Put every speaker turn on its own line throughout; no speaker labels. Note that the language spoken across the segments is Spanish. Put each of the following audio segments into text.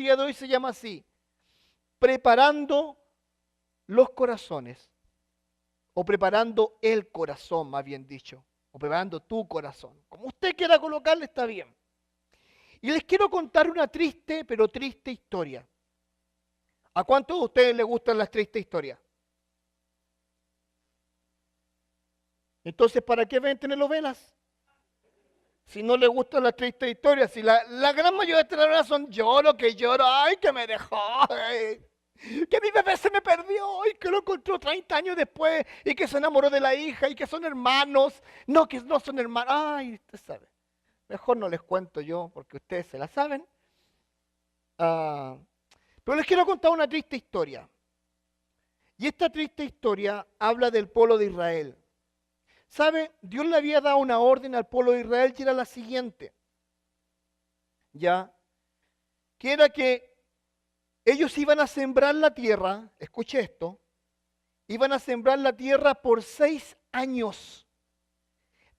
día de hoy se llama así: preparando los corazones, o preparando el corazón, más bien dicho, o preparando tu corazón. Como usted quiera colocarle, está bien. Y les quiero contar una triste, pero triste historia. ¿A cuántos de ustedes les gustan las tristes historias? Entonces, ¿para qué ven telenovelas? Si no les gustan las tristes historias, si la gran mayoría de telenovelas son lloro, ay, que me dejó, ay, que mi bebé se me perdió y que lo encontró 30 años después y que se enamoró de la hija y que son hermanos. No, que no son hermanos. Ay, usted sabe. Mejor no les cuento yo porque ustedes se la saben. Pero les quiero contar una triste historia. Y esta triste historia habla del pueblo de Israel. ¿Sabe? Dios le había dado una orden al pueblo de Israel y era la siguiente. ¿Ya? Que era que ellos iban a sembrar la tierra, escuche esto, iban a sembrar la tierra por 6 años.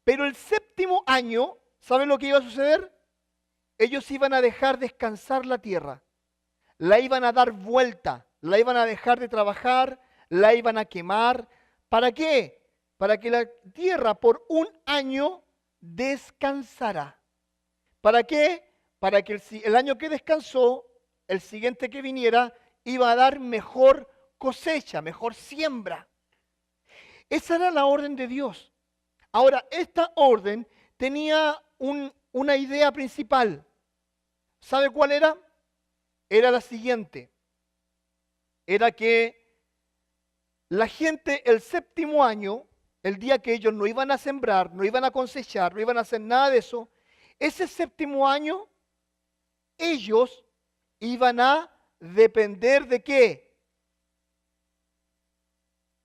Pero el 7º año, ¿saben lo que iba a suceder? Ellos iban a dejar descansar la tierra. La iban a dar vuelta, la iban a dejar de trabajar, la iban a quemar. ¿Para qué? Para que la tierra por 1 año descansara. ¿Para qué? Para que el año que descansó, el siguiente que viniera, iba a dar mejor cosecha, mejor siembra. Esa era la orden de Dios. Ahora, esta orden tenía una idea principal. ¿Sabe cuál era? Era la siguiente. Era que la gente el 7º año, el día que ellos no iban a sembrar, no iban a cosechar, no iban a hacer nada de eso, ese 7º año ellos iban a depender ¿de qué?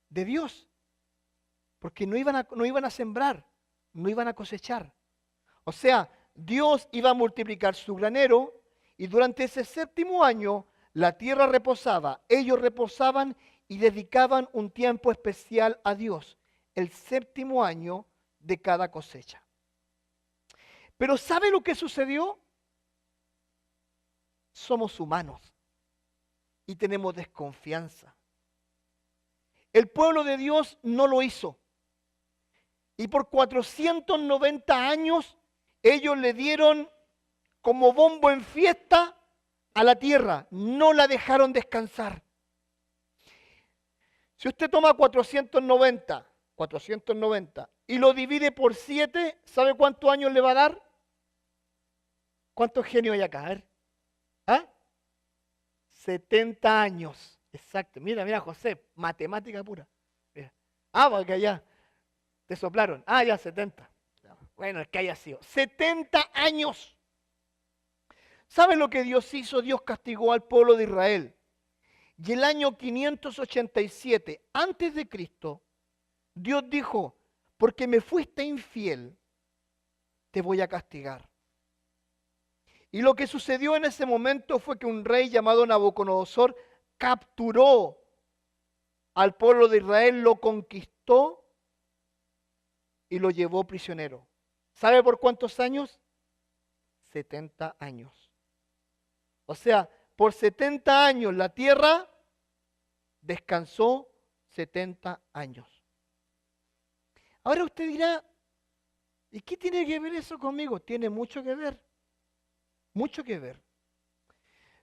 De Dios. Porque no iban a sembrar, no iban a cosechar. O sea, Dios iba a multiplicar su granero y durante ese 7º año la tierra reposaba. Ellos reposaban y dedicaban un tiempo especial a Dios. El 7º año de cada cosecha. Pero ¿sabe lo que sucedió? Somos humanos y tenemos desconfianza. El pueblo de Dios no lo hizo. Y por 490 años ellos le dieron como bombo en fiesta a la tierra. No la dejaron descansar. Si usted toma 490 y lo divide por 7, ¿sabe cuántos años le va a dar? ¿Cuántos genios hay acá? A ver. ¿Ah? 70 años. Exacto. Mira, José, matemática pura. Mira. Porque allá te soplaron. Ya 70. Bueno, es que haya sido. 70 años. ¿Saben lo que Dios hizo? Dios castigó al pueblo de Israel. Y el año 587 antes de Cristo, Dios dijo, porque me fuiste infiel, te voy a castigar. Y lo que sucedió en ese momento fue que un rey llamado Nabucodonosor capturó al pueblo de Israel, lo conquistó y lo llevó prisionero. ¿Sabe por cuántos años? 70 años. O sea, por 70 años la tierra descansó 70 años. Ahora usted dirá, ¿y qué tiene que ver eso conmigo? Tiene mucho que ver. Mucho que ver.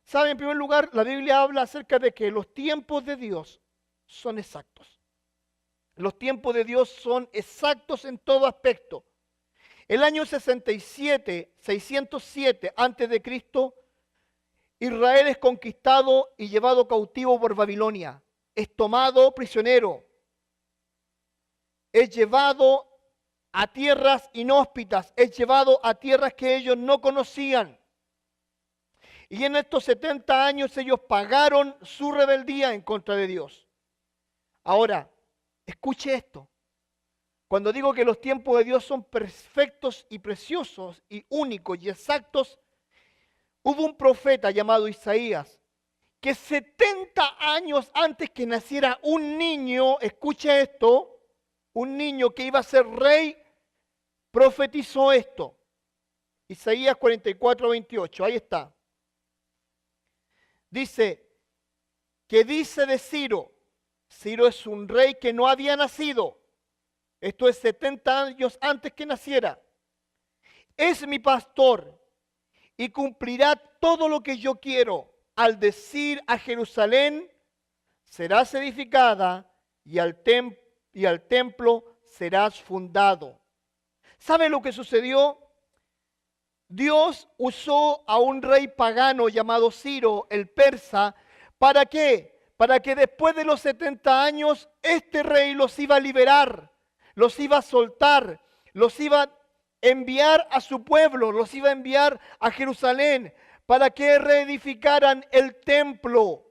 ¿Sabe? En primer lugar, la Biblia habla acerca de que los tiempos de Dios son exactos. Los tiempos de Dios son exactos en todo aspecto. El año 607 antes de Cristo, Israel es conquistado y llevado cautivo por Babilonia. Es tomado prisionero. Es llevado a tierras inhóspitas. Es llevado a tierras que ellos no conocían. Y en estos 70 años ellos pagaron su rebeldía en contra de Dios. Ahora, escuche esto. Cuando digo que los tiempos de Dios son perfectos y preciosos y únicos y exactos, hubo un profeta llamado Isaías que 70 años antes que naciera un niño, escuche esto, un niño que iba a ser rey, profetizó esto. Isaías 44:28, ahí está. dice que dice de Ciro, Ciro es un rey que no había nacido, esto es 70 años antes que naciera, es mi pastor y cumplirá todo lo que yo quiero al decir a Jerusalén, serás edificada y al templo serás fundado. ¿Sabe lo que sucedió? Dios usó a un rey pagano llamado Ciro, el persa, ¿para qué? Para que después de los 70 años este rey los iba a liberar, los iba a soltar, los iba a enviar a su pueblo, los iba a enviar a Jerusalén para que reedificaran el templo,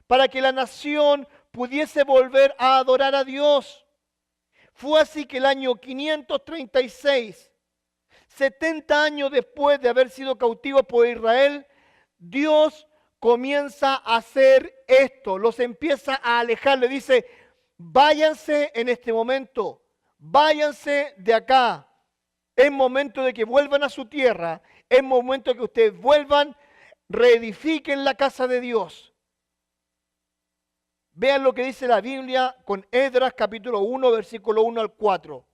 para que la nación pudiese volver a adorar a Dios. Fue así que el año 536, 70 años después de haber sido cautivos por Israel, Dios comienza a hacer esto, los empieza a alejar, le dice, váyanse en este momento, váyanse de acá. Es momento de que vuelvan a su tierra, es momento de que ustedes vuelvan, reedifiquen la casa de Dios. Vean lo que dice la Biblia con Esdras capítulo 1, versículo 1 al 4.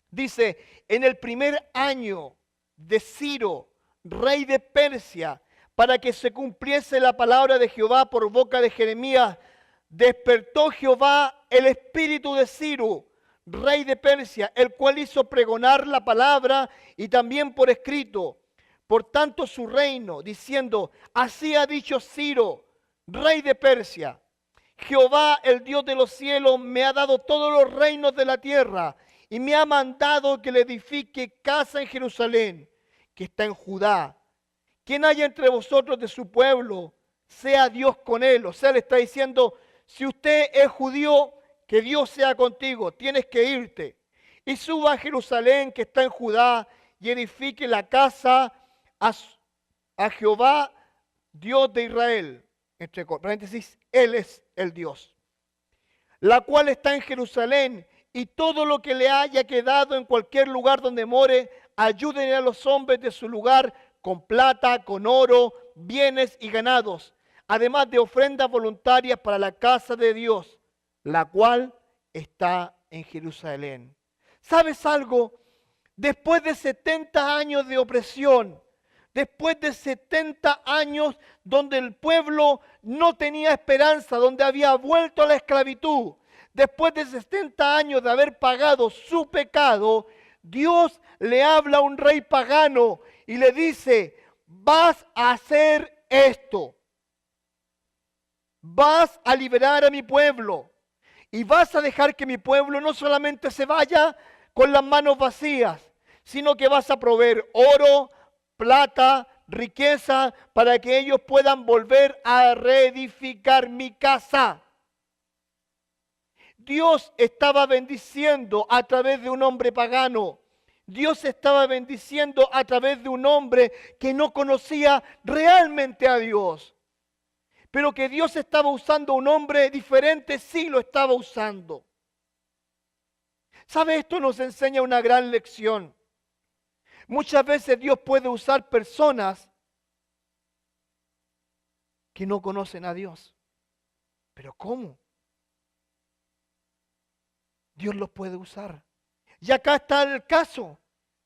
Dice, en el primer año de Ciro, rey de Persia, para que se cumpliese la palabra de Jehová por boca de Jeremías, despertó Jehová el espíritu de Ciro, rey de Persia, el cual hizo pregonar la palabra y también por escrito, por tanto su reino, diciendo, así ha dicho Ciro, rey de Persia, Jehová, el Dios de los cielos, me ha dado todos los reinos de la tierra y me ha mandado que le edifique casa en Jerusalén, que está en Judá. Quien haya entre vosotros de su pueblo, sea Dios con él. O sea, le está diciendo, si usted es judío, que Dios sea contigo, tienes que irte. Y suba a Jerusalén, que está en Judá, y edifique la casa a Jehová, Dios de Israel. Entre paréntesis, Él es el Dios. La cual está en Jerusalén, y todo lo que le haya quedado en cualquier lugar donde more, ayúdenle a los hombres de su lugar con plata, con oro, bienes y ganados, además de ofrendas voluntarias para la casa de Dios, la cual está en Jerusalén. ¿Sabes algo? Después de 70 años de opresión, después de 70 años donde el pueblo no tenía esperanza, donde había vuelto a la esclavitud, después de 70 años de haber pagado su pecado, Dios le habla a un rey pagano y le dice, vas a hacer esto, vas a liberar a mi pueblo y vas a dejar que mi pueblo no solamente se vaya con las manos vacías, sino que vas a proveer oro, plata, riqueza, para que ellos puedan volver a reedificar mi casa. Dios estaba bendiciendo a través de un hombre pagano. Dios estaba bendiciendo a través de un hombre que no conocía realmente a Dios. Pero que Dios estaba usando un hombre diferente, sí lo estaba usando. ¿Sabe? Esto nos enseña una gran lección. Muchas veces Dios puede usar personas que no conocen a Dios. ¿Pero cómo? Dios los puede usar. Y acá está el caso.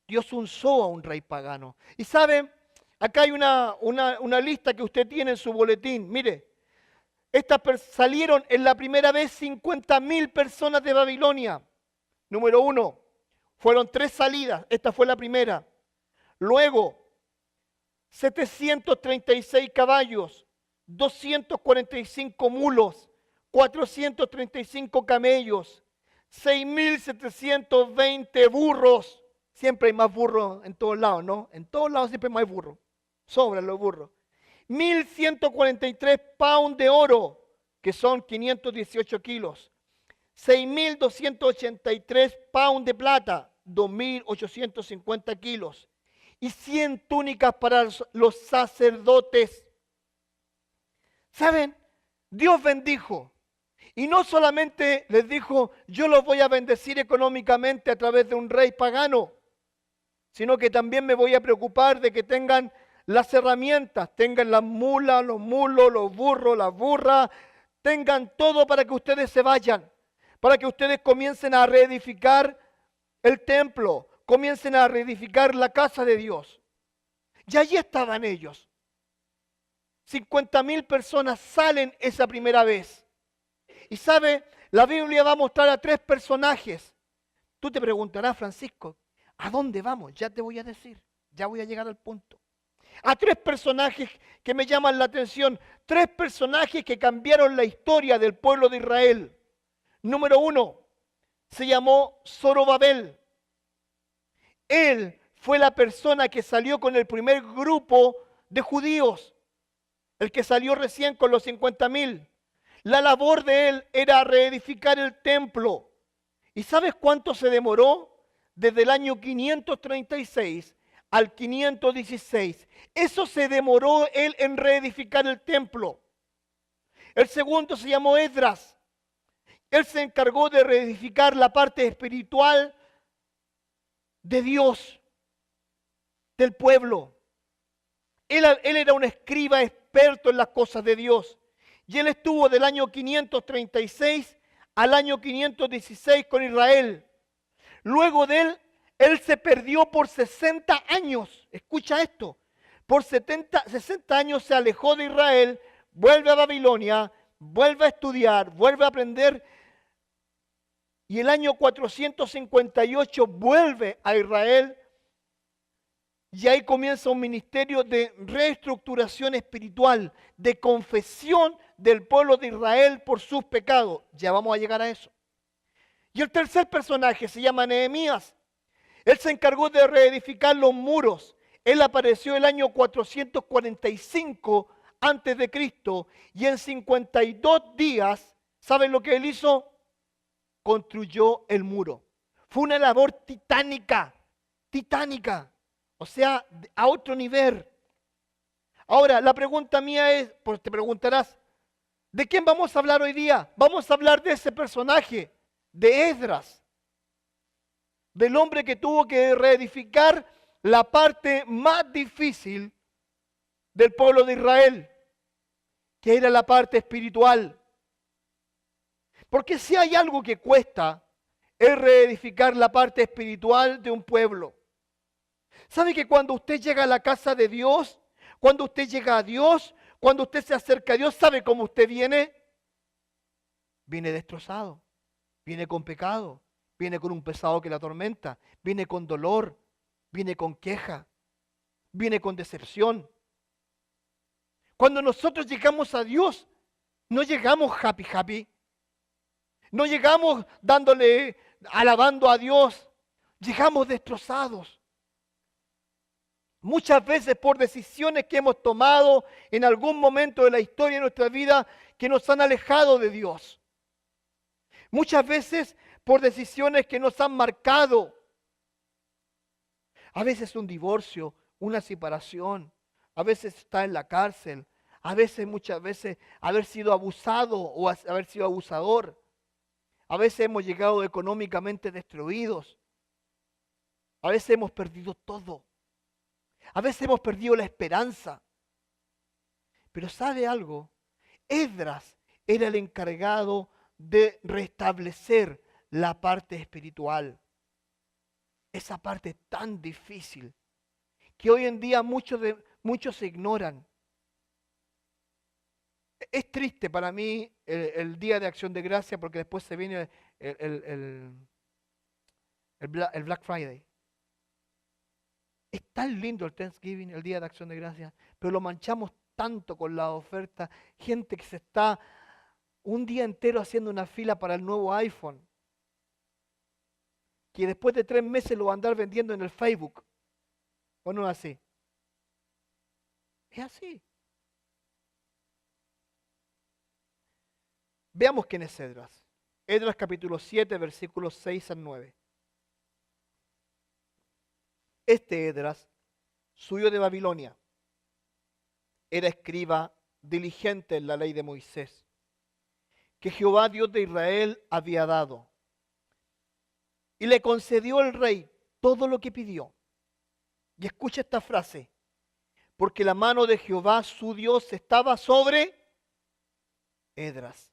Dios usó a un rey pagano. Y saben, acá hay una lista que usted tiene en su boletín. Mire, salieron en la primera vez 50.000 personas de Babilonia. Número 1, fueron 3 salidas. Esta fue la primera. Luego, 736 caballos, 245 mulos, 435 camellos, 6.720 burros. Siempre hay más burros en todos lados, ¿no? En todos lados siempre hay más burros. Sobran los burros. 1.143 pounds de oro, que son 518 kilos. 6.283 pounds de plata, 2.850 kilos. Y 100 túnicas para los sacerdotes. ¿Saben? Dios bendijo. Y no solamente les dijo, yo los voy a bendecir económicamente a través de un rey pagano, sino que también me voy a preocupar de que tengan las herramientas, tengan las mulas, los mulos, los burros, las burras, tengan todo para que ustedes se vayan, para que ustedes comiencen a reedificar el templo, comiencen a reedificar la casa de Dios. Y allí estaban ellos. 50.000 personas salen esa primera vez. Y sabe, la Biblia va a mostrar a 3 personajes. Tú te preguntarás, Francisco, ¿a dónde vamos? Ya te voy a decir, ya voy a llegar al punto. A 3 personajes que me llaman la atención, 3 personajes que cambiaron la historia del pueblo de Israel. Número 1, se llamó Zorobabel. Él fue la persona que salió con el primer grupo de judíos, el que salió recién con los 50.000. La labor de él era reedificar el templo. ¿Y sabes cuánto se demoró? Desde el año 536 al 516. Eso se demoró él en reedificar el templo. El segundo se llamó Esdras. Él se encargó de reedificar la parte espiritual de Dios, del pueblo. Él era un escriba experto en las cosas de Dios. Y él estuvo del año 536 al año 516 con Israel. Luego de él se perdió por 60 años. Escucha esto. Por 60 años se alejó de Israel, vuelve a Babilonia, vuelve a estudiar, vuelve a aprender. Y el año 458 vuelve a Israel. Y ahí comienza un ministerio de reestructuración espiritual, de confesión del pueblo de Israel por sus pecados. Ya vamos a llegar a eso. Y el tercer personaje se llama Nehemías. Él se encargó de reedificar los muros. Él apareció el año 445 antes de Cristo y en 52 días, ¿saben lo que él hizo? Construyó el muro. Fue una labor titánica, titánica. O sea, a otro nivel. Ahora, la pregunta mía es, pues te preguntarás, ¿de quién vamos a hablar hoy día? Vamos a hablar de ese personaje, de Esdras, del hombre que tuvo que reedificar la parte más difícil del pueblo de Israel, que era la parte espiritual. Porque si hay algo que cuesta, es reedificar la parte espiritual de un pueblo. ¿Sabe que cuando usted llega a la casa de Dios, cuando usted llega a Dios, cuando usted se acerca a Dios, ¿sabe cómo usted viene? Viene destrozado, viene con pecado, viene con un pesado que la atormenta, viene con dolor, viene con queja, viene con decepción. Cuando nosotros llegamos a Dios, no llegamos happy, no llegamos alabando a Dios, llegamos destrozados. Muchas veces por decisiones que hemos tomado en algún momento de la historia de nuestra vida que nos han alejado de Dios. Muchas veces por decisiones que nos han marcado. A veces un divorcio, una separación, a veces estar en la cárcel, a veces, muchas veces, haber sido abusado o haber sido abusador. A veces hemos llegado económicamente destruidos. A veces hemos perdido todo. A veces hemos perdido la esperanza. Pero ¿sabe algo? Esdras era el encargado de restablecer la parte espiritual. Esa parte tan difícil que hoy en día muchos se ignoran. Es triste para mí el Día de Acción de Gracia porque después se viene el Black Friday. Es tan lindo el Thanksgiving, el Día de Acción de Gracias, pero lo manchamos tanto con la oferta. Gente que se está un día entero haciendo una fila para el nuevo iPhone, que después de 3 meses lo va a andar vendiendo en el Facebook. ¿O no es así? Es así. Veamos quién es Esdras. Esdras capítulo 7, versículos 6 al 9. Este Esdras, suyo de Babilonia, era escriba diligente en la ley de Moisés, que Jehová Dios de Israel había dado. Y le concedió el rey todo lo que pidió. Y escucha esta frase: porque la mano de Jehová su Dios estaba sobre Esdras.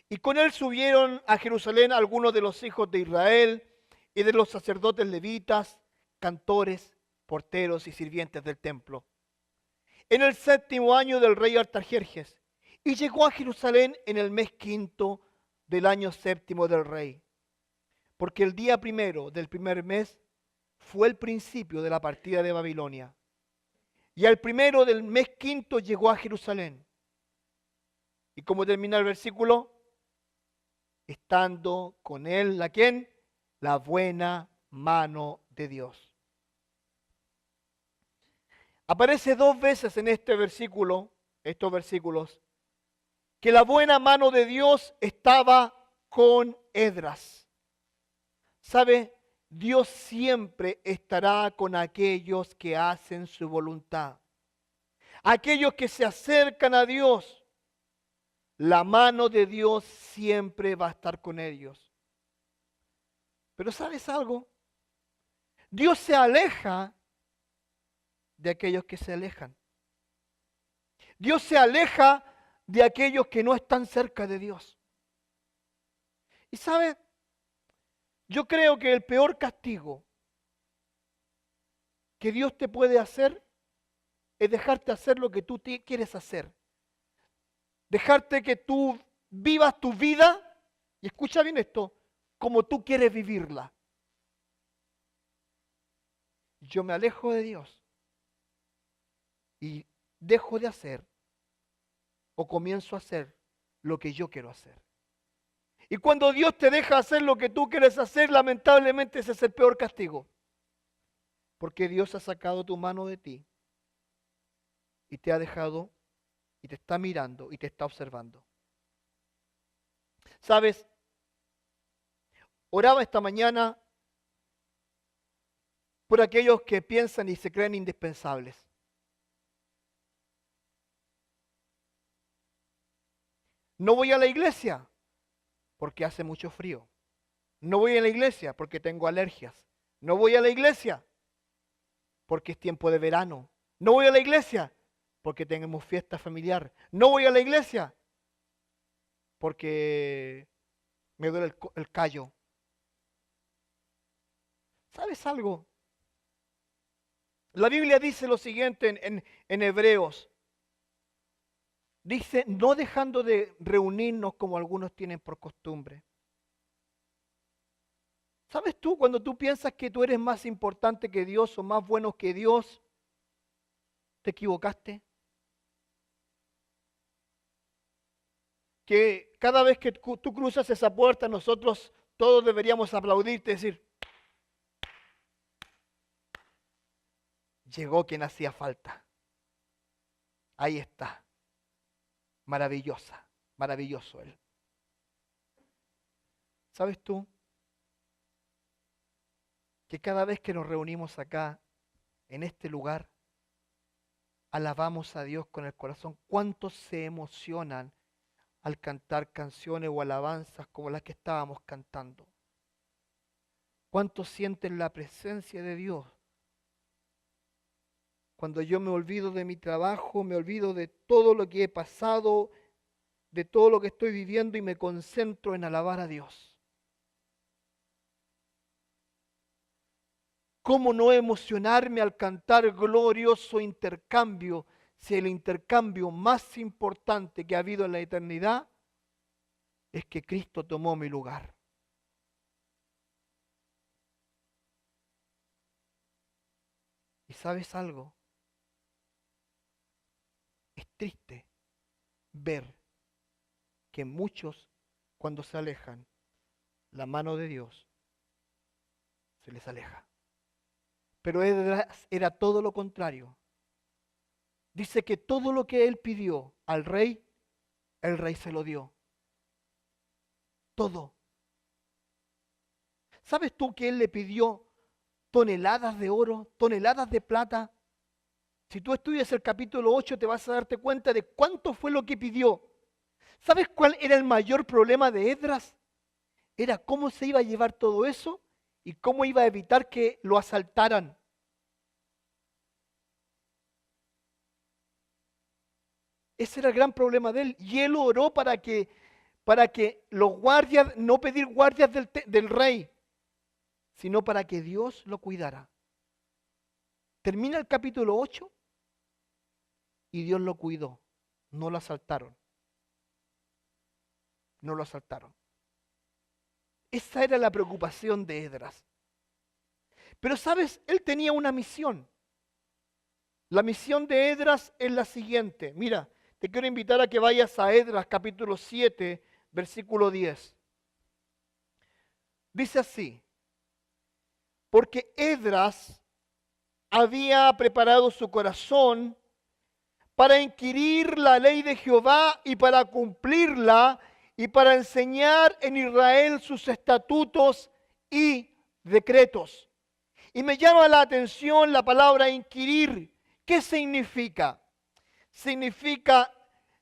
Y con él subieron a Jerusalén algunos de los hijos de Israel y de los sacerdotes levitas, cantores, porteros y sirvientes del templo. En el 7º año del rey Artajerjes, y llegó a Jerusalén en el mes 5º del año 7º del rey, porque el día 1 del primer mes fue el principio de la partida de Babilonia. Y al 1 del mes 5º llegó a Jerusalén. ¿Y cómo termina el versículo? Estando con él, ¿la quién? La buena mano de Dios. Aparece 2 veces en este versículo, estos versículos, que la buena mano de Dios estaba con Esdras. ¿Sabe? Dios siempre estará con aquellos que hacen su voluntad. Aquellos que se acercan a Dios, la mano de Dios siempre va a estar con ellos. Pero ¿sabes algo? Dios se aleja de aquellos que se alejan. Dios se aleja de aquellos que no están cerca de Dios. Y ¿sabe? Yo creo que el peor castigo que Dios te puede hacer es dejarte hacer lo que tú quieres hacer. Dejarte que tú vivas tu vida, y escucha bien esto, como tú quieres vivirla. Yo me alejo de Dios y dejo de hacer o comienzo a hacer lo que yo quiero hacer. Y cuando Dios te deja hacer lo que tú quieres hacer, lamentablemente ese es el peor castigo. Porque Dios ha sacado tu mano de ti y te ha dejado y te está mirando y te está observando. ¿Sabes? Oraba esta mañana por aquellos que piensan y se creen indispensables. No voy a la iglesia porque hace mucho frío. No voy a la iglesia porque tengo alergias. No voy a la iglesia porque es tiempo de verano. No voy a la iglesia porque tenemos fiesta familiar. No voy a la iglesia porque me duele el callo. ¿Sabes algo? La Biblia dice lo siguiente en Hebreos. Dice, no dejando de reunirnos como algunos tienen por costumbre. ¿Sabes tú cuando tú piensas que tú eres más importante que Dios o más bueno que Dios, te equivocaste? Que cada vez que tú cruzas esa puerta, nosotros todos deberíamos aplaudirte y decir, llegó quien hacía falta. Ahí está. Maravillosa, maravilloso Él. ¿Sabes tú? Que cada vez que nos reunimos acá, en este lugar, alabamos a Dios con el corazón. ¿Cuántos se emocionan al cantar canciones o alabanzas como las que estábamos cantando? ¿Cuántos sienten la presencia de Dios? Cuando yo me olvido de mi trabajo, me olvido de todo lo que he pasado, de todo lo que estoy viviendo y me concentro en alabar a Dios. ¿Cómo no emocionarme al cantar glorioso intercambio si el intercambio más importante que ha habido en la eternidad es que Cristo tomó mi lugar? ¿Y sabes algo? Es triste ver que muchos, cuando se alejan, la mano de Dios se les aleja. Pero era todo lo contrario. Dice que todo lo que él pidió al rey, el rey se lo dio. Todo. ¿Sabes tú que él le pidió toneladas de oro, toneladas de plata? Si tú estudias el capítulo 8 te vas a darte cuenta de cuánto fue lo que pidió. ¿Sabes cuál era el mayor problema de Esdras? Era cómo se iba a llevar todo eso y cómo iba a evitar que lo asaltaran. Ese era el gran problema de él. Y él oró para que los guardias, no pedir guardias del rey, sino para que Dios lo cuidara. Termina el capítulo 8 y Dios lo cuidó. No lo asaltaron. No lo asaltaron. Esa era la preocupación de Esdras. Pero sabes, él tenía una misión. La misión de Esdras es la siguiente. Mira, te quiero invitar a que vayas a Esdras capítulo 7, versículo 10. Dice así: porque Esdras había preparado su corazón para inquirir la ley de Jehová y para cumplirla y para enseñar en Israel sus estatutos y decretos. Y me llama la atención la palabra inquirir. ¿Qué significa? Significa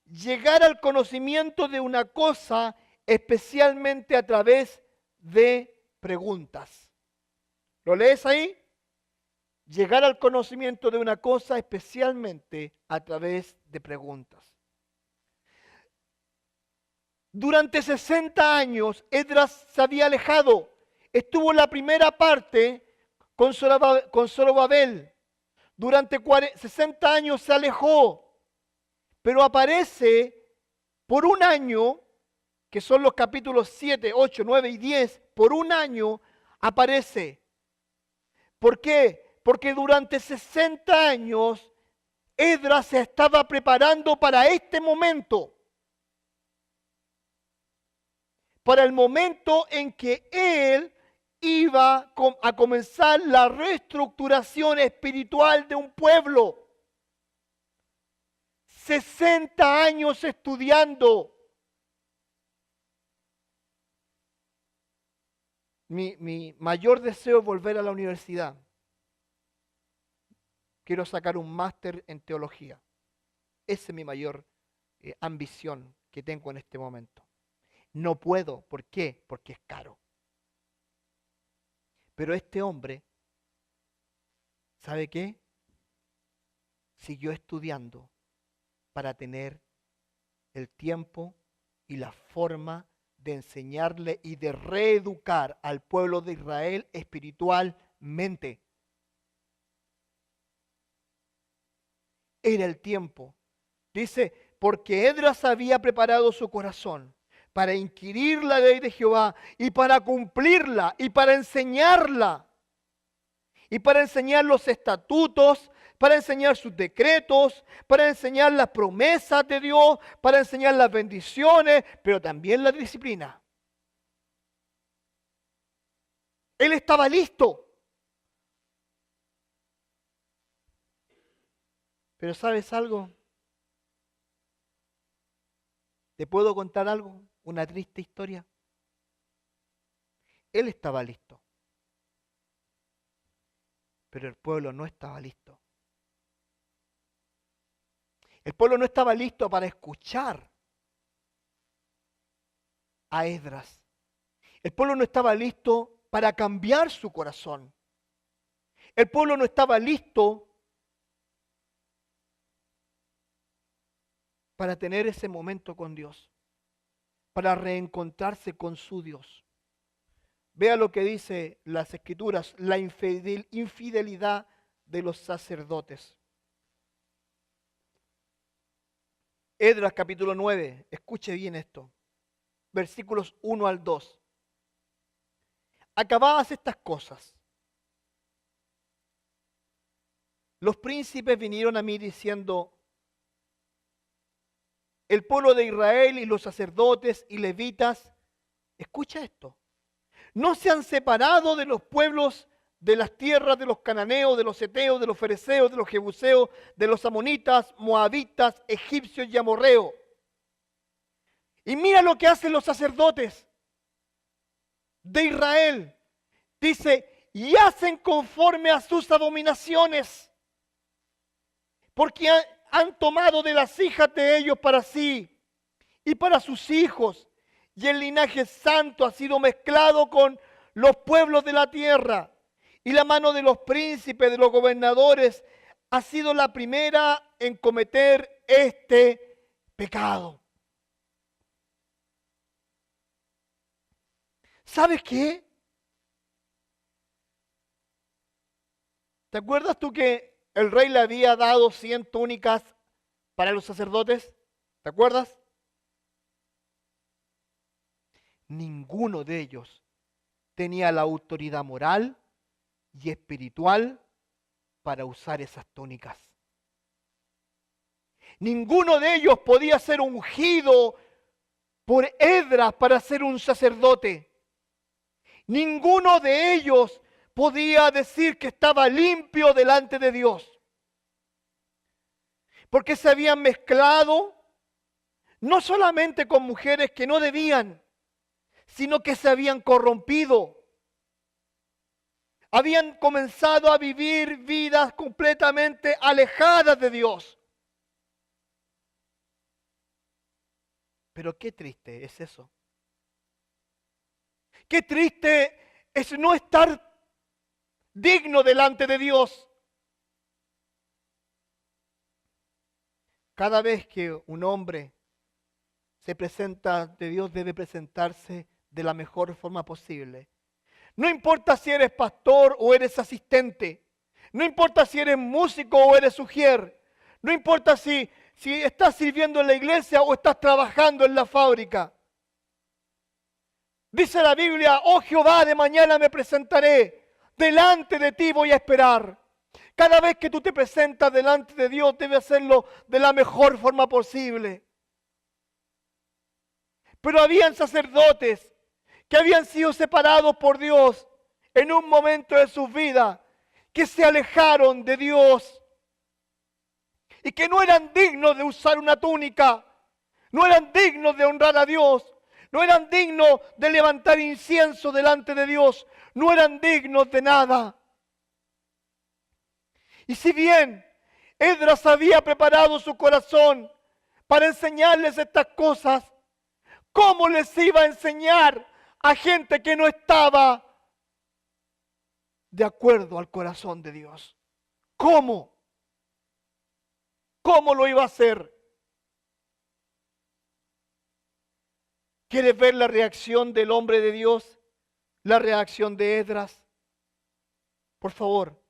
llegar al conocimiento de una cosa, especialmente a través de preguntas. ¿Lo lees ahí? Llegar al conocimiento de una cosa, especialmente a través de preguntas. Durante 60 años, Esdras se había alejado. Estuvo la primera parte con Zorobabel. Durante 60 años se alejó. Pero aparece por un año, que son los capítulos 7, 8, 9 y 10, por un año aparece. ¿Por qué? Porque durante 60 años Esdras se estaba preparando para este momento. Para el momento en que él iba a comenzar la reestructuración espiritual de un pueblo. 60 años estudiando. Mi mayor deseo es volver a la universidad. Quiero sacar un máster en teología. Esa es mi mayor ambición que tengo en este momento. No puedo. ¿Por qué? Porque es caro. Pero este hombre, ¿sabe qué? Siguió estudiando para tener el tiempo y la forma de enseñarle y de reeducar al pueblo de Israel espiritualmente. Era el tiempo. Dice, porque Esdras había preparado su corazón para inquirir la ley de Jehová y para cumplirla y para enseñarla. Y para enseñar los estatutos, para enseñar sus decretos, para enseñar las promesas de Dios, para enseñar las bendiciones, pero también la disciplina. Él estaba listo. Pero ¿sabes algo? ¿Te puedo contar algo? Una triste historia. Él estaba listo. Pero el pueblo no estaba listo. El pueblo no estaba listo para escuchar a Esdras. El pueblo no estaba listo para cambiar su corazón. El pueblo no estaba listo para tener ese momento con Dios, para reencontrarse con su Dios. Vea lo que dice las Escrituras, la infidelidad de los sacerdotes. Esdras capítulo 9, escuche bien esto, versículos 1 al 2. Acabadas estas cosas, los príncipes vinieron a mí diciendo, el pueblo de Israel y los sacerdotes y levitas, escucha esto, no se han separado de los pueblos de las tierras de los cananeos, de los heteos, de los fereceos, de los jebuseos, de los amonitas, moabitas, egipcios y amorreos. Y mira lo que hacen los sacerdotes de Israel. Dice, y hacen conforme a sus abominaciones, porque han tomado de las hijas de ellos para sí y para sus hijos, y el linaje santo ha sido mezclado con los pueblos de la tierra, y la mano de los príncipes, de los gobernadores, ha sido la primera en cometer este pecado. ¿Sabes qué? ¿Te acuerdas tú que el rey le había dado 100 túnicas para los sacerdotes? ¿Te acuerdas? Ninguno de ellos tenía la autoridad moral y espiritual para usar esas túnicas. Ninguno de ellos podía ser ungido por Esdras para ser un sacerdote. Ninguno de ellos podía decir que estaba limpio delante de Dios. Porque se habían mezclado no solamente con mujeres que no debían, sino que se habían corrompido. Habían comenzado a vivir vidas completamente alejadas de Dios. Pero qué triste es eso. Qué triste es no estar digno delante de Dios. Cada vez que un hombre se presenta ante Dios, debe presentarse de la mejor forma posible. No importa si eres pastor o eres asistente. No importa si eres músico o eres ujier. No importa si estás sirviendo en la iglesia o estás trabajando en la fábrica. Dice la Biblia, oh Jehová, de mañana me presentaré. Delante de ti voy a esperar. Cada vez que tú te presentas delante de Dios, debes hacerlo de la mejor forma posible. Pero habían sacerdotes que habían sido separados por Dios en un momento de sus vidas, que se alejaron de Dios y que no eran dignos de usar una túnica, no eran dignos de honrar a Dios, no eran dignos de levantar incienso delante de Dios, no eran dignos de nada. Y si bien Esdras había preparado su corazón para enseñarles estas cosas, ¿cómo les iba a enseñar a gente que no estaba de acuerdo al corazón de Dios? ¿Cómo? ¿Cómo lo iba a hacer? ¿Quieres ver la reacción del hombre de Dios? La reacción de Esdras. Por favor,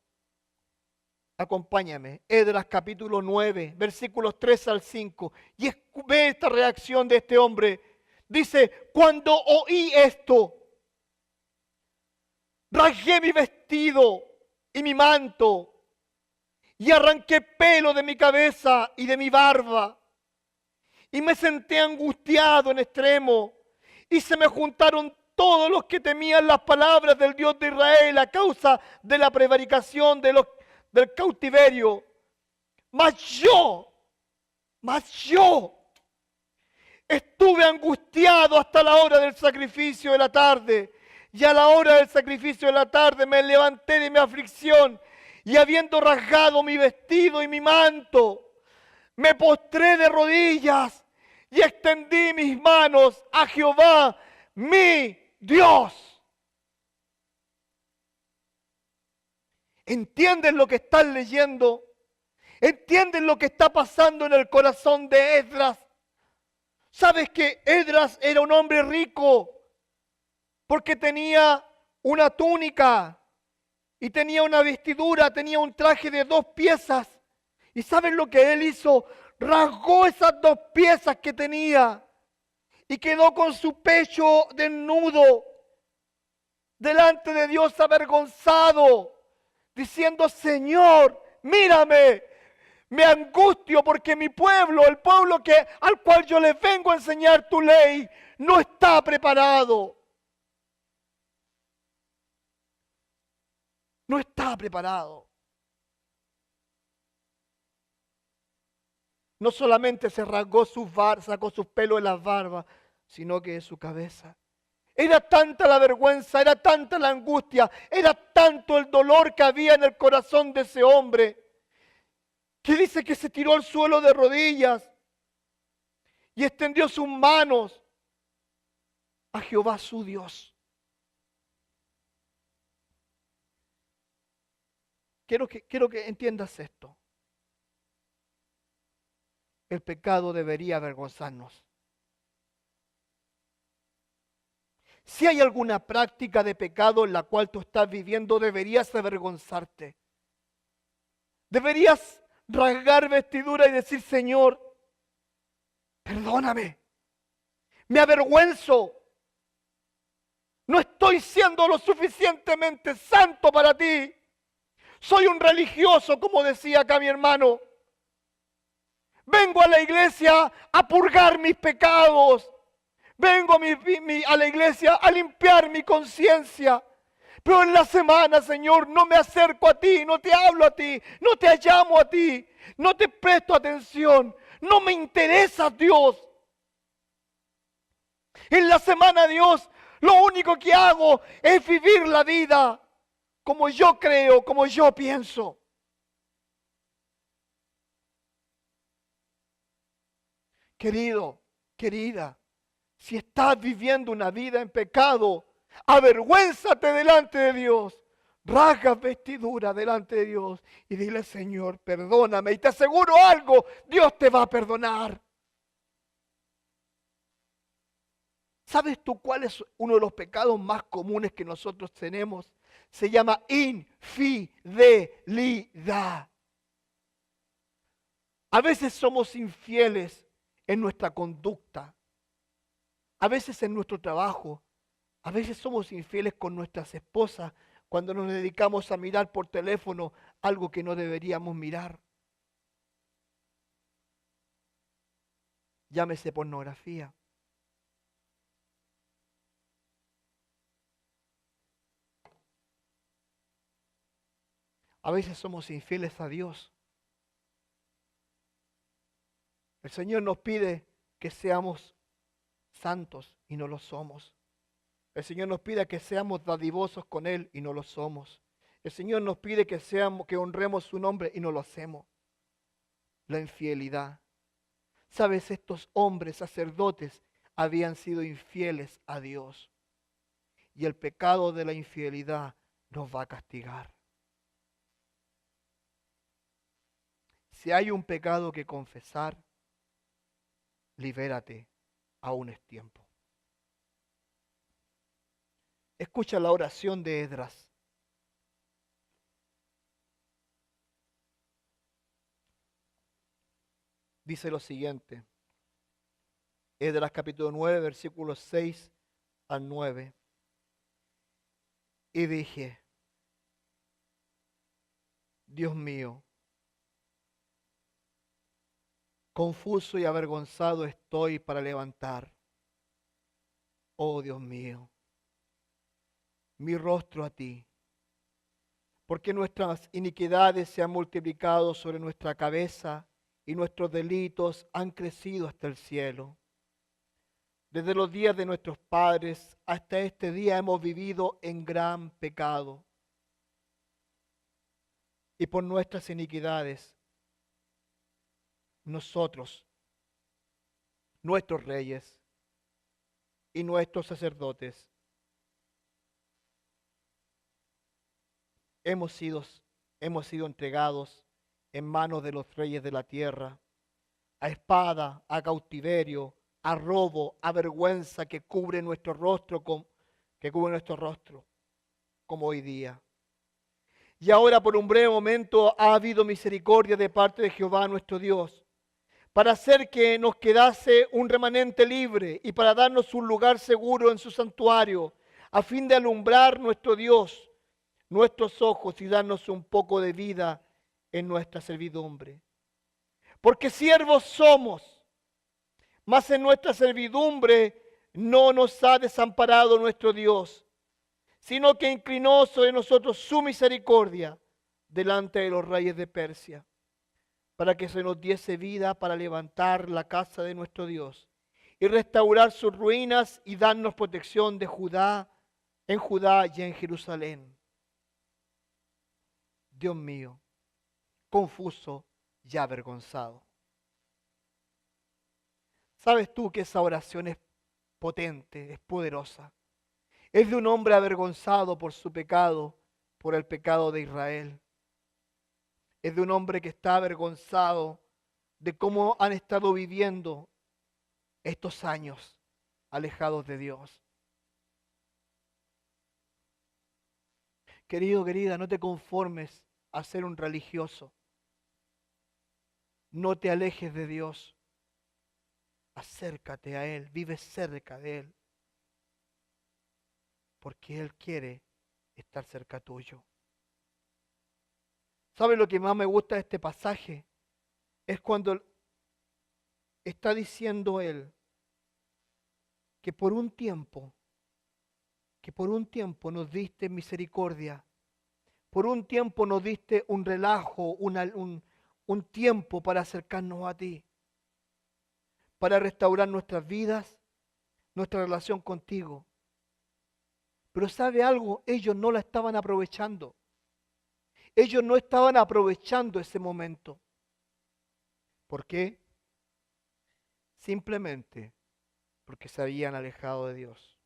acompáñame. Esdras capítulo 9, versículos 3 al 5. Y ve esta reacción de este hombre. Dice, cuando oí esto, rasgué mi vestido y mi manto y arranqué pelo de mi cabeza y de mi barba. Y me senté angustiado en extremo y se me juntaron todos los que temían las palabras del Dios de Israel a causa de la prevaricación del cautiverio. Mas yo estuve angustiado hasta la hora del sacrificio de la tarde. Y a la hora del sacrificio de la tarde me levanté de mi aflicción y habiendo rasgado mi vestido y mi manto, me postré de rodillas y extendí mis manos a Jehová, mi Dios. ¿Entienden lo que están leyendo? ¿Entienden lo que está pasando en el corazón de Esdras? ¿Sabes que Esdras era un hombre rico? Porque tenía una túnica y tenía una vestidura, tenía un traje de 2 piezas. ¿Y saben lo que él hizo? Rasgó esas 2 piezas que tenía y quedó con su pecho desnudo delante de Dios avergonzado, diciendo, Señor, mírame, me angustio porque mi pueblo, el pueblo al cual yo les vengo a enseñar tu ley, no está preparado. No está preparado. No solamente se rasgó sacó sus pelos de las barbas, sino que de su cabeza. Era tanta la vergüenza, era tanta la angustia, era tanto el dolor que había en el corazón de ese hombre, que dice que se tiró al suelo de rodillas y extendió sus manos a Jehová su Dios. Quiero que entiendas esto. el pecado debería avergonzarnos. Si hay alguna práctica de pecado en la cual tú estás viviendo, deberías avergonzarte. Deberías rasgar vestidura y decir, Señor, perdóname. Me avergüenzo. No estoy siendo lo suficientemente santo para ti. Soy un religioso, como decía acá mi hermano. Vengo a la iglesia a purgar mis pecados. Vengo a la iglesia a limpiar mi conciencia. Pero en la semana, Señor, no me acerco a ti, no te hablo a ti, no te llamo a ti, no te presto atención, no me interesa Dios. En la semana, Dios, lo único que hago es vivir la vida como yo creo, como yo pienso. Querido, querida, si estás viviendo una vida en pecado, avergüénzate delante de Dios. Rasga vestidura delante de Dios y dile, Señor, perdóname. Y te aseguro algo, Dios te va a perdonar. ¿Sabes tú cuál es uno de los pecados más comunes que nosotros tenemos? Se llama infidelidad. A veces somos infieles en nuestra conducta. A veces en nuestro trabajo. A veces somos infieles con nuestras esposas cuando nos dedicamos a mirar por teléfono algo que no deberíamos mirar. Llámese pornografía. A veces somos infieles a Dios. El Señor nos pide que seamos santos y no lo somos. El Señor nos pide que seamos dadivosos con Él y no lo somos. El Señor nos pide que honremos su nombre y no lo hacemos. La infidelidad. ¿Sabes? Estos hombres sacerdotes habían sido infieles a Dios. Y el pecado de la infidelidad nos va a castigar. Si hay un pecado que confesar, libérate, aún es tiempo. Escucha la oración de Esdras. Dice lo siguiente. Esdras capítulo 9, versículos 6 al 9. Y dije, Dios mío, confuso y avergonzado estoy para levantar, oh Dios mío, mi rostro a ti, porque nuestras iniquidades se han multiplicado sobre nuestra cabeza y nuestros delitos han crecido hasta el cielo. Desde los días de nuestros padres hasta este día hemos vivido en gran pecado. Y por nuestras iniquidades, nosotros, nuestros reyes y nuestros sacerdotes, hemos sido entregados en manos de los reyes de la tierra, a espada, a cautiverio, a robo, a vergüenza que cubre nuestro rostro, como hoy día. Y ahora por un breve momento ha habido misericordia de parte de Jehová nuestro Dios, para hacer que nos quedase un remanente libre y para darnos un lugar seguro en su santuario, a fin de alumbrar nuestro Dios, nuestros ojos y darnos un poco de vida en nuestra servidumbre. Porque siervos somos, mas en nuestra servidumbre no nos ha desamparado nuestro Dios, sino que inclinó sobre nosotros su misericordia delante de los reyes de Persia, para que se nos diese vida para levantar la casa de nuestro Dios y restaurar sus ruinas y darnos protección de Judá, en Judá y en Jerusalén. Dios mío, confuso y avergonzado. ¿Sabes tú que esa oración es potente, es poderosa? Es de un hombre avergonzado por su pecado, por el pecado de Israel. Es de un hombre que está avergonzado de cómo han estado viviendo estos años alejados de Dios. Querido, querida, no te conformes a ser un religioso. No te alejes de Dios. Acércate a Él, vive cerca de Él, porque Él quiere estar cerca tuyo. ¿Sabe lo que más me gusta de este pasaje? Es cuando está diciendo Él que por un tiempo nos diste misericordia, por un tiempo nos diste un relajo, un tiempo para acercarnos a ti, para restaurar nuestras vidas, nuestra relación contigo. Pero ¿sabe algo? Ellos no la estaban aprovechando. Ellos no estaban aprovechando ese momento. ¿Por qué? Simplemente porque se habían alejado de Dios.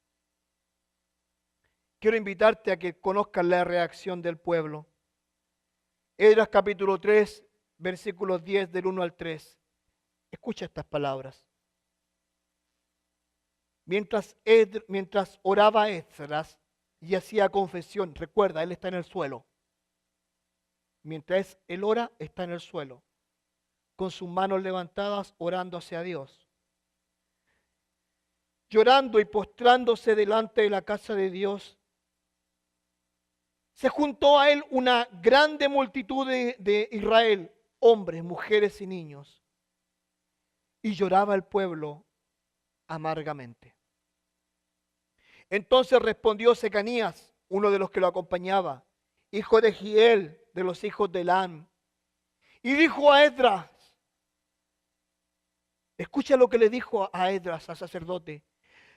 Quiero invitarte a que conozcas la reacción del pueblo. Esdras capítulo 3, versículos 10 del 1 al 3. Escucha estas palabras. Mientras oraba Esdras y hacía confesión, recuerda, él está en el suelo. Mientras él ora, está en el suelo, con sus manos levantadas, orando hacia Dios. Llorando y postrándose delante de la casa de Dios, se juntó a él una grande multitud de Israel, hombres, mujeres y niños. Y lloraba el pueblo amargamente. Entonces respondió Secanías, uno de los que lo acompañaba, hijo de Giel, de los hijos de Elán, y dijo a Esdras, escucha lo que le dijo a Esdras, al sacerdote,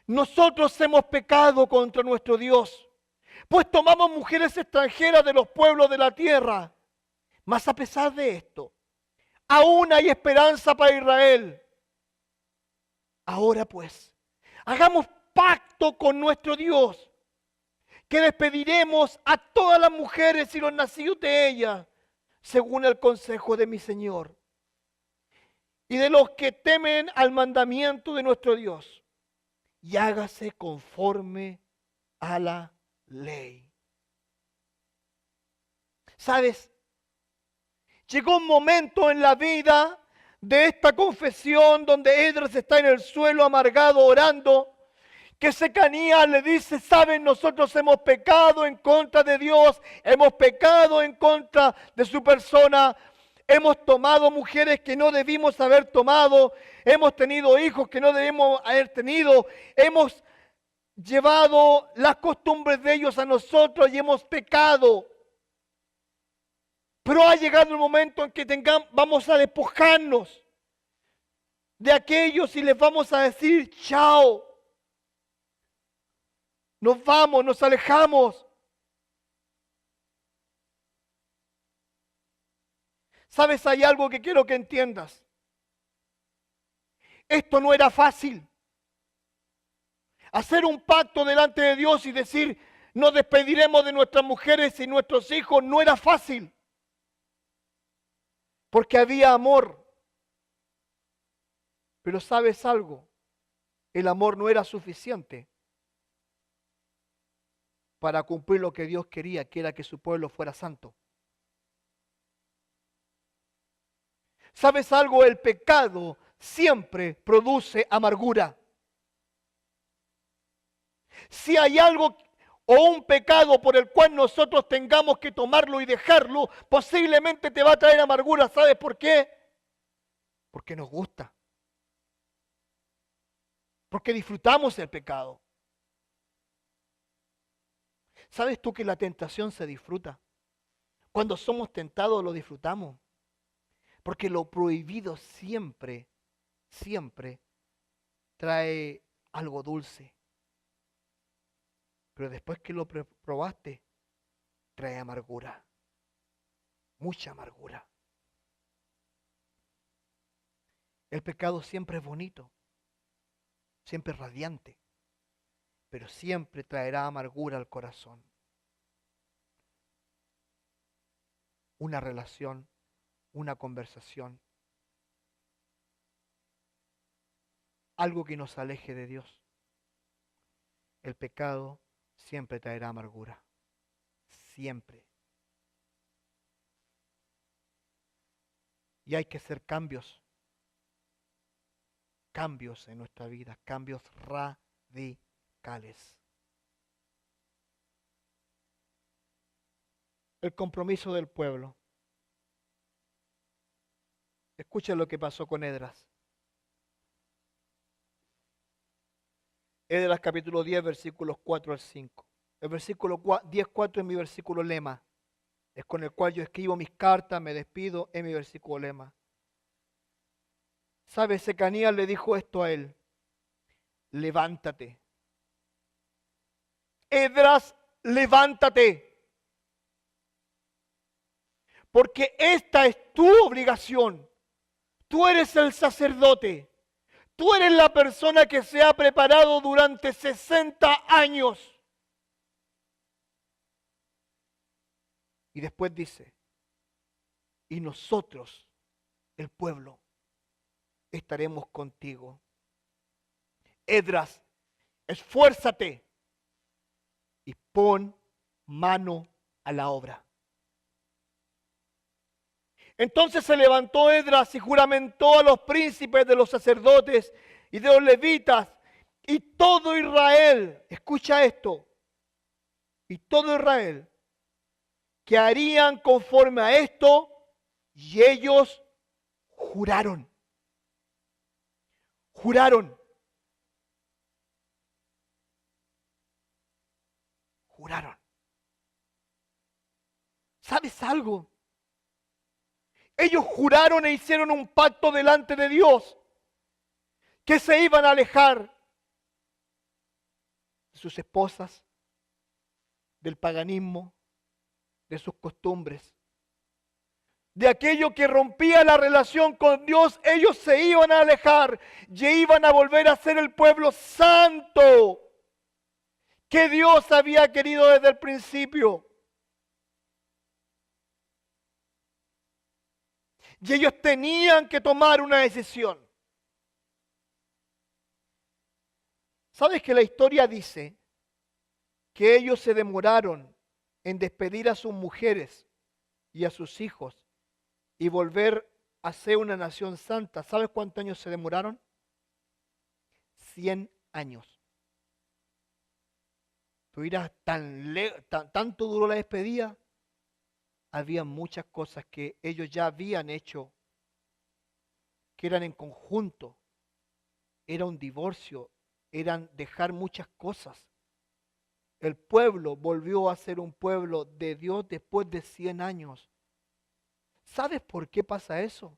nosotros hemos pecado contra nuestro Dios, pues tomamos mujeres extranjeras de los pueblos de la tierra, mas a pesar de esto, aún hay esperanza para Israel. Ahora pues, hagamos pacto con nuestro Dios, que despediremos a todas las mujeres y los nacidos de ellas, según el consejo de mi Señor, y de los que temen al mandamiento de nuestro Dios, y hágase conforme a la ley. ¿Sabes? Llegó un momento en la vida de esta confesión donde Esdras está en el suelo amargado orando, que Secanías le dice, saben, nosotros hemos pecado en contra de Dios, hemos pecado en contra de su persona, hemos tomado mujeres que no debimos haber tomado, hemos tenido hijos que no debemos haber tenido, hemos llevado las costumbres de ellos a nosotros y hemos pecado. Pero ha llegado el momento en que vamos a despojarnos de aquellos y les vamos a decir chao. Nos vamos, nos alejamos. ¿Sabes? Hay algo que quiero que entiendas. Esto no era fácil. Hacer un pacto delante de Dios y decir, nos despediremos de nuestras mujeres y nuestros hijos, no era fácil. Porque había amor. Pero ¿sabes algo? El amor no era suficiente para cumplir lo que Dios quería, que era que su pueblo fuera santo. ¿Sabes algo? El pecado siempre produce amargura. Si hay algo o un pecado por el cual nosotros tengamos que tomarlo y dejarlo, posiblemente te va a traer amargura. ¿Sabes por qué? Porque nos gusta. Porque disfrutamos el pecado. ¿Sabes tú que la tentación se disfruta? Cuando somos tentados lo disfrutamos. Porque lo prohibido siempre, siempre trae algo dulce. Pero después que lo probaste, trae amargura. Mucha amargura. El pecado siempre es bonito, siempre es radiante, pero siempre traerá amargura al corazón. Una relación, una conversación, algo que nos aleje de Dios. El pecado siempre traerá amargura. Siempre. Y hay que hacer cambios. Cambios en nuestra vida. Cambios radicales. El compromiso del pueblo. Escuchen lo que pasó con Esdras. Esdras capítulo 10, versículos 4 al 5. El versículo 10:4 es mi versículo lema. Es con el cual yo escribo mis cartas, me despido, es mi versículo lema. ¿Sabe? Secanías le dijo esto a él. Levántate. Esdras, levántate. Porque esta es tu obligación. Tú eres el sacerdote. Tú eres la persona que se ha preparado durante 60 años. Y después dice, y nosotros, el pueblo, estaremos contigo. Esdras, esfuérzate y pon mano a la obra. Entonces se levantó Esdras y juramentó a los príncipes de los sacerdotes y de los levitas y todo Israel, escucha esto, y todo Israel, que harían conforme a esto, y ellos juraron. Juraron. Juraron. ¿Sabes algo? Ellos juraron e hicieron un pacto delante de Dios que se iban a alejar de sus esposas, del paganismo, de sus costumbres, de aquello que rompía la relación con Dios. Ellos se iban a alejar y iban a volver a ser el pueblo santo que Dios había querido desde el principio. Y ellos tenían que tomar una decisión. ¿Sabes que la historia dice que ellos se demoraron en despedir a sus mujeres y a sus hijos y volver a ser una nación santa? ¿Sabes cuántos años se demoraron? 100 años. Tú dirás, ¿tanto duró la despedida? Había muchas cosas que ellos ya habían hecho, que eran en conjunto. Era un divorcio, eran dejar muchas cosas. El pueblo volvió a ser un pueblo de Dios después de 100 años. ¿Sabes por qué pasa eso?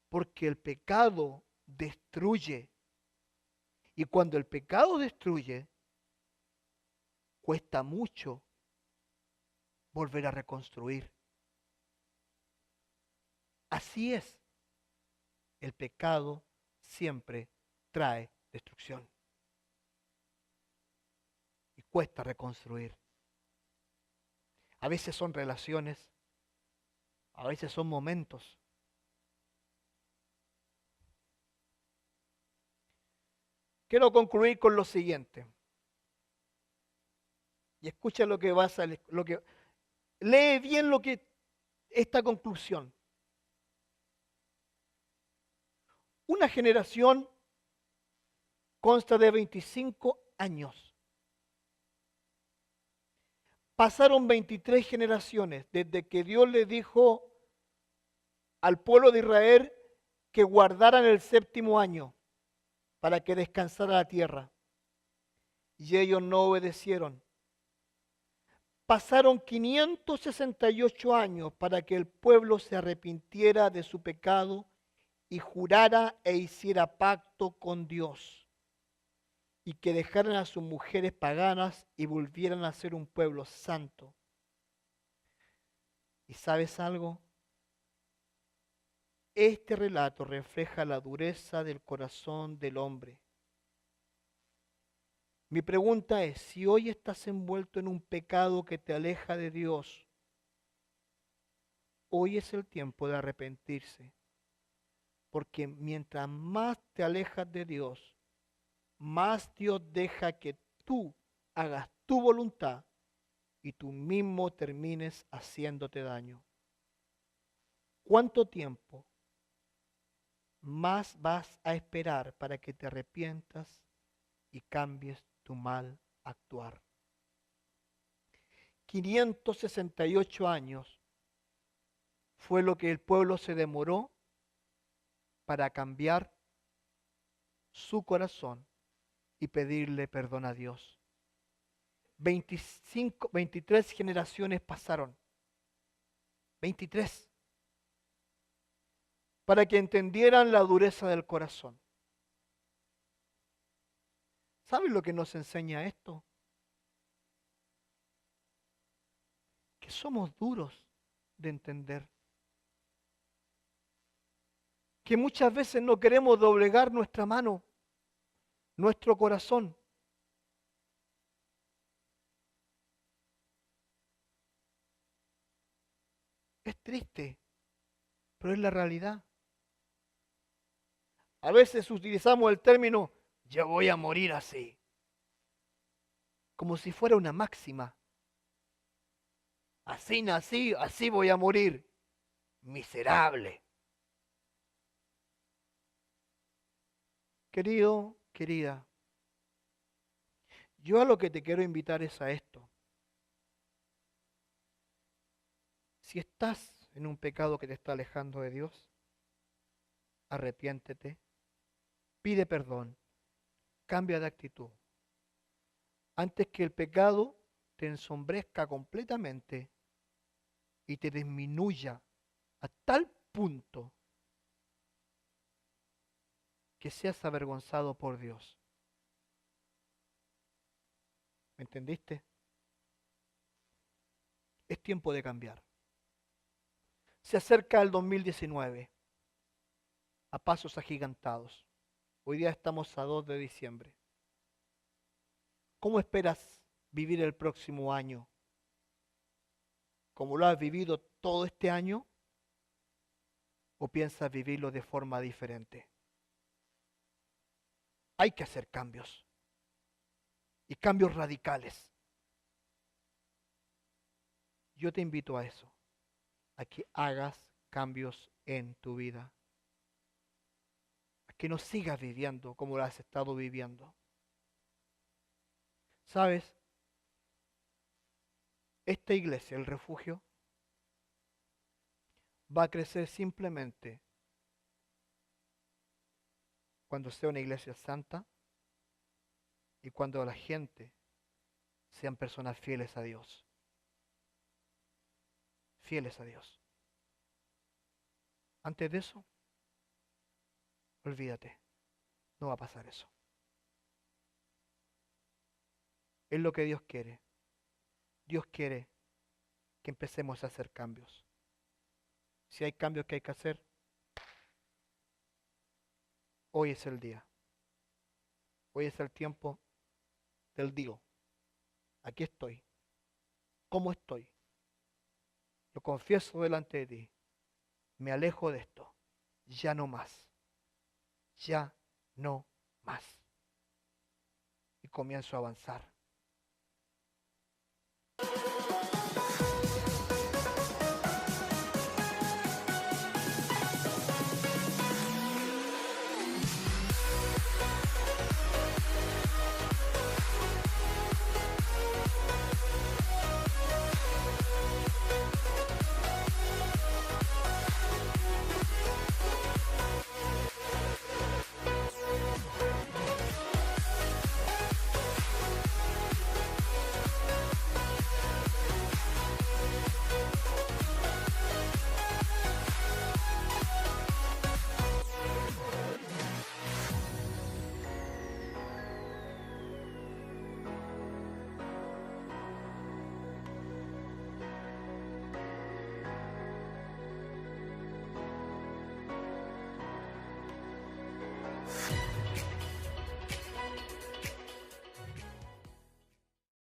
Porque el pecado destruye. Y cuando el pecado destruye, cuesta mucho volver a reconstruir. Así es. El pecado siempre trae destrucción. Y cuesta reconstruir. A veces son relaciones, a veces son momentos. Quiero concluir con lo siguiente. Y escucha lo que va a salir, lee bien esta conclusión. Una generación consta de 25 años. Pasaron 23 generaciones desde que Dios le dijo al pueblo de Israel que guardaran el 7º año para que descansara la tierra. Y ellos no obedecieron. Pasaron 568 años para que el pueblo se arrepintiera de su pecado y jurara e hiciera pacto con Dios, y que dejaran a sus mujeres paganas y volvieran a ser un pueblo santo. ¿Y sabes algo? Este relato refleja la dureza del corazón del hombre. Mi pregunta es, si hoy estás envuelto en un pecado que te aleja de Dios, hoy es el tiempo de arrepentirse. Porque mientras más te alejas de Dios, más Dios deja que tú hagas tu voluntad y tú mismo termines haciéndote daño. ¿Cuánto tiempo más vas a esperar para que te arrepientas y cambies tu mal actuar? 568 años fue lo que el pueblo se demoró para cambiar su corazón y pedirle perdón a Dios. 23 generaciones pasaron. 23. Para que entendieran la dureza del corazón. ¿Saben lo que nos enseña esto? Que somos duros de entender. Que muchas veces no queremos doblegar nuestra mano, nuestro corazón. Es triste, pero es la realidad. A veces utilizamos el término, yo voy a morir así, como si fuera una máxima. Así nací, así voy a morir. Miserable. Querido, querida, yo a lo que te quiero invitar es a esto. Si estás en un pecado que te está alejando de Dios, arrepiéntete, pide perdón, cambia de actitud. Antes que el pecado te ensombrezca completamente y te disminuya a tal punto que seas avergonzado por Dios. ¿Me entendiste? Es tiempo de cambiar. Se acerca el 2019 a pasos agigantados. Hoy día estamos a 2 de diciembre. ¿Cómo esperas vivir el próximo año? ¿Como lo has vivido todo este año? ¿O piensas vivirlo de forma diferente? Hay que hacer cambios. Y cambios radicales. Yo te invito a eso. A que hagas cambios en tu vida. A que no sigas viviendo como lo has estado viviendo. ¿Sabes? Esta iglesia, el refugio, va a crecer simplemente cuando sea una iglesia santa y cuando la gente sean personas fieles a Dios. Fieles a Dios. Antes de eso, olvídate, no va a pasar eso. Es lo que Dios quiere. Dios quiere que empecemos a hacer cambios. Si hay cambios que hay que hacer, hoy es el día. Hoy es el tiempo del digo. Aquí estoy. ¿Cómo estoy? Lo confieso delante de ti. Me alejo de esto. Ya no más. Ya no más. Y comienzo a avanzar.